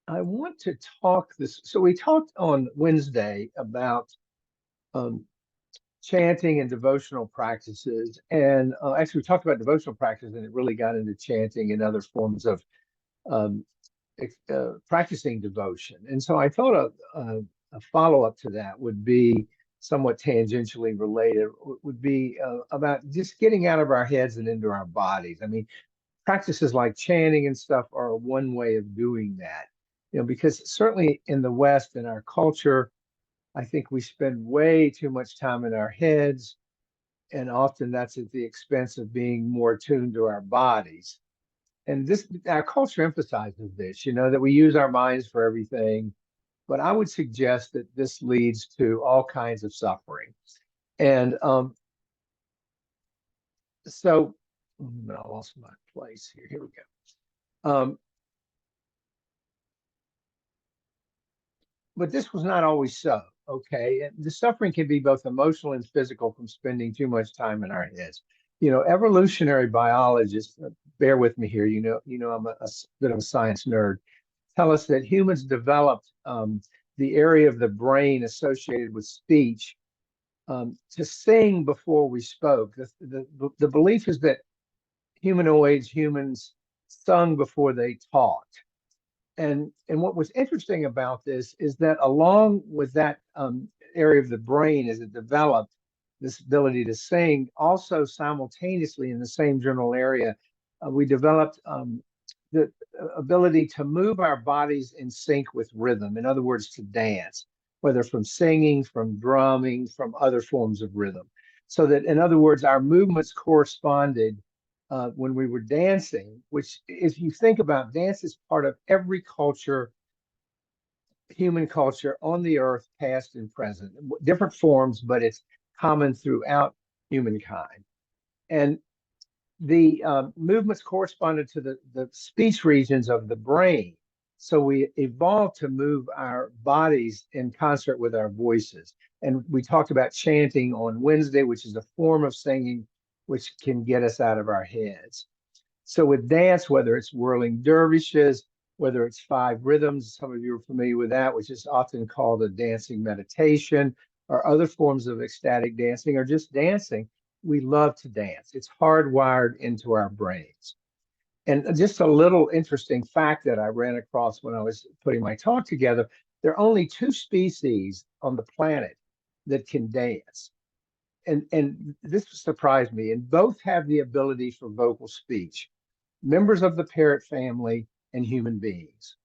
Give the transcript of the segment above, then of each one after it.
I want to talk this. So we talked on Wednesday about um, chanting and devotional practices, and actually we talked about devotional practice, and it really got into chanting and other forms of um, practicing devotion. And so I thought a follow-up to that would be somewhat tangentially related, would be about just getting out of our heads and into our bodies. I mean, practices like chanting and stuff are one way of doing that. Because certainly in the West, in our culture, I think we spend way too much time in our heads, and often that's at the expense of being more tuned to our bodies. And this, our culture emphasizes this, that we use our minds for everything. But I would suggest that this leads to all kinds of suffering. And so, I lost my place here. Here we go. But this was not always so. Okay, and the suffering can be both emotional and physical from spending too much time in our heads. Evolutionary biologists, bear with me here. I'm a bit of a science nerd. Tell us that humans developed the area of the brain associated with speech to sing before we spoke. The belief is that humans sung before they talked. And what was interesting about this is that along with that area of the brain as it developed this ability to sing, also simultaneously in the same general area, we developed the ability to move our bodies in sync with rhythm. In other words, to dance, whether from singing, from drumming, from other forms of rhythm. So that, in other words, our movements corresponded when we were dancing, which, if you think about, dance is part of every culture, human culture on the earth, past and present, different forms, but it's common throughout humankind. And the movements corresponded to the speech regions of the brain. So we evolved to move our bodies in concert with our voices. And we talked about chanting on Wednesday, which is a form of singing which can get us out of our heads. So with dance, whether it's whirling dervishes, whether it's five rhythms, some of you are familiar with that, which is often called a dancing meditation, or other forms of ecstatic dancing, or just dancing, we love to dance. It's hardwired into our brains. And just a little interesting fact that I ran across when I was putting my talk together, there are only two species on the planet that can dance. And this surprised me, and both have the ability for vocal speech, members of the parrot family and human beings.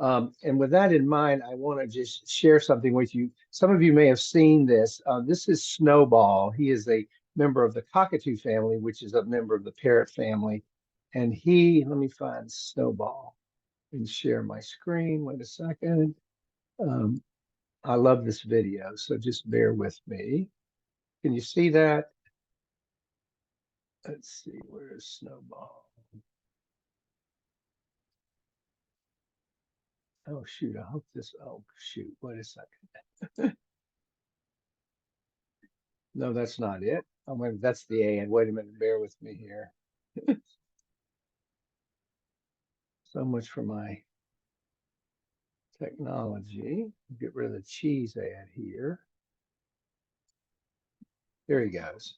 And with that in mind, I want to just share something with you. Some of you may have seen this. This is Snowball. He is a member of the cockatoo family, which is a member of the parrot family. And let me find Snowball and share my screen. Wait a second. Um, I love this video, so just bear with me. Can you see that? Let's see, where's Snowball? Oh, shoot, I hope this, oh, shoot, wait a second. No, that's not it. Oh, wait, that's the A. And wait a minute, bear with me here. So much for my technology. Get rid of the cheese ad here. There he goes.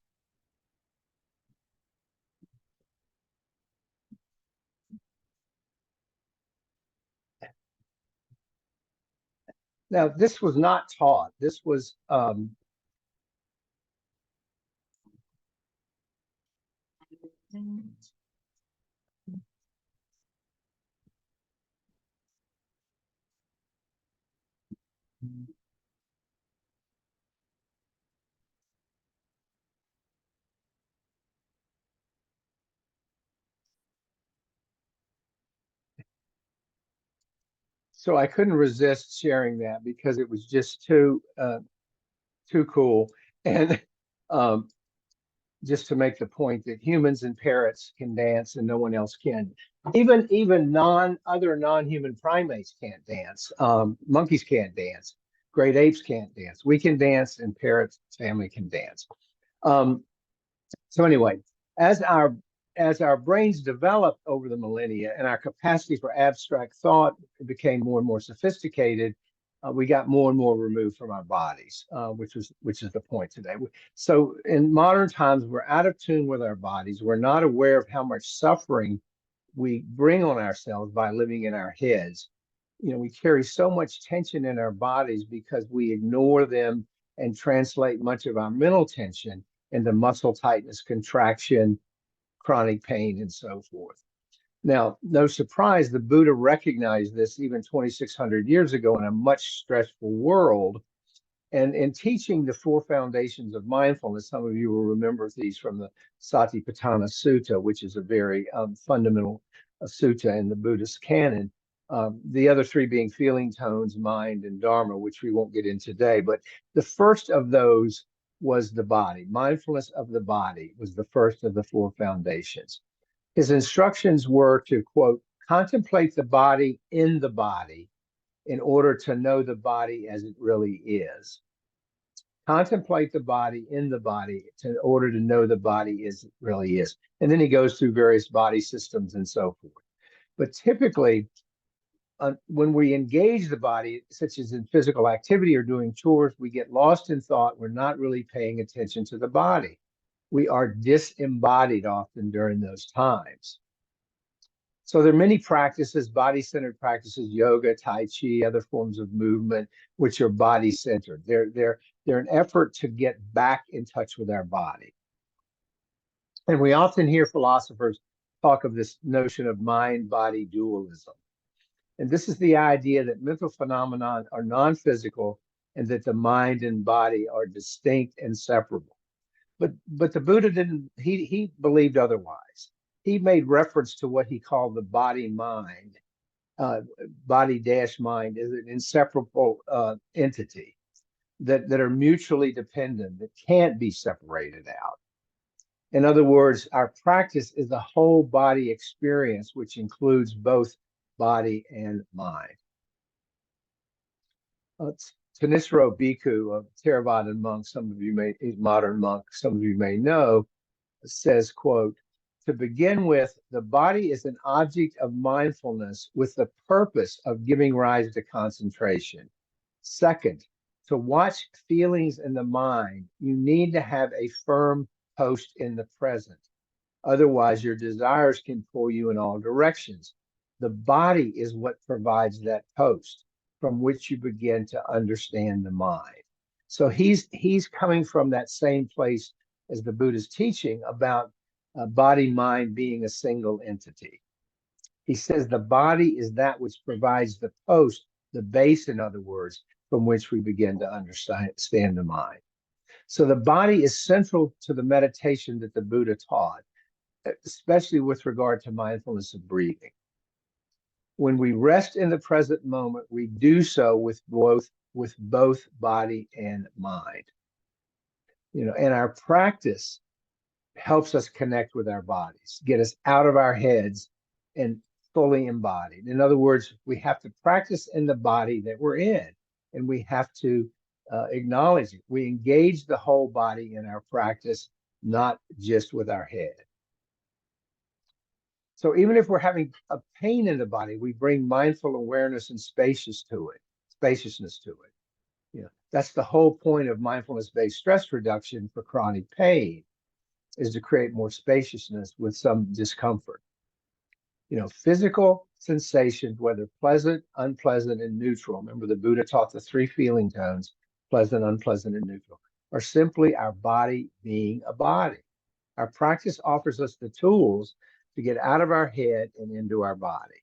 Now, this was not taught. This was so I couldn't resist sharing that because it was just too cool. And um, just to make the point that humans and parrots can dance and no one else can. Even other non-human primates can't dance. Monkeys can't dance. Great apes can't dance. We can dance, and parrots family can dance. Um, so anyway, as our as our brains developed over the millennia and our capacity for abstract thought became more and more sophisticated, we got more and more removed from our bodies, which is the point today. So in modern times, we're out of tune with our bodies. We're not aware of how much suffering we bring on ourselves by living in our heads. We carry so much tension in our bodies because we ignore them and translate much of our mental tension into muscle tightness, contraction, chronic pain, and so forth. Now, no surprise, the Buddha recognized this even 2,600 years ago in a much stressful world. And in teaching the four foundations of mindfulness, some of you will remember these from the Satipatthana Sutta, which is a very fundamental sutta in the Buddhist canon. The other three being feeling tones, mind, and dharma, which we won't get into today. But the first of those was the body. Mindfulness of the body was the first of the four foundations. His instructions were to, quote, contemplate the body in the body in order to know the body as it really is. Contemplate the body in the body in order to know the body as it really is. And then he goes through various body systems and so forth. But typically, when we engage the body, such as in physical activity or doing chores, we get lost in thought. We're not really paying attention to the body. We are disembodied often during those times. So there are many practices, body-centered practices, yoga, tai chi, other forms of movement, which are body-centered. They're an effort to get back in touch with our body. And we often hear philosophers talk of this notion of mind-body dualism. And this is the idea that mental phenomena are non-physical and that the mind and body are distinct and separable. But the Buddha didn't, he believed otherwise. He made reference to what he called the body-mind. Body-mind is an inseparable entity that are mutually dependent, that can't be separated out. In other words, our practice is a whole body experience, which includes both body and mind. Thanissaro Bhikkhu, a Theravadan monk, some of you may, he's a modern monk, some of you may know, says, quote, to begin with, the body is an object of mindfulness with the purpose of giving rise to concentration. Second, to watch feelings in the mind, you need to have a firm post in the present. Otherwise, your desires can pull you in all directions. The body is what provides that post from which you begin to understand the mind. So he's coming from that same place as the Buddha's teaching about body mind being a single entity. He says the body is that which provides the post, the base, in other words, from which we begin to understand the mind. So the body is central to the meditation that the Buddha taught, especially with regard to mindfulness of breathing. When we rest in the present moment, we do so with both body and mind. And our practice helps us connect with our bodies, get us out of our heads and fully embodied. In other words, we have to practice in the body that we're in, and we have to acknowledge it. We engage the whole body in our practice, not just with our head. So even if we're having a pain in the body, we bring mindful awareness and spaciousness to it. That's the whole point of mindfulness-based stress reduction for chronic pain, is to create more spaciousness with some discomfort. Physical sensations, whether pleasant, unpleasant, and neutral. Remember, the Buddha taught the three feeling tones, pleasant, unpleasant, and neutral, are simply our body being a body. Our practice offers us the tools to get out of our head and into our body.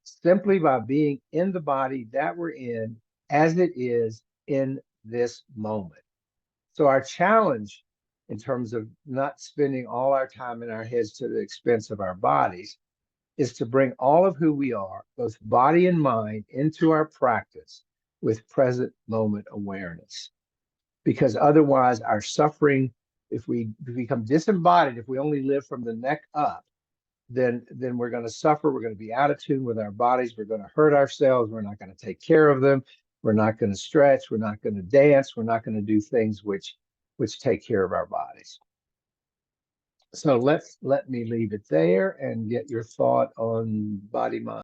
Simply by being in the body that we're in as it is in this moment. So our challenge in terms of not spending all our time in our heads to the expense of our bodies is to bring all of who we are, both body and mind, into our practice with present moment awareness. Because otherwise our suffering, if we become disembodied, if we only live from the neck up, then we're going to suffer. We're going to be out of tune with our bodies. We're going to hurt ourselves. We're not going to take care of them. We're not going to stretch. We're not going to dance. We're not going to do things which take care of our bodies. So let me leave it there and get your thought on body mind.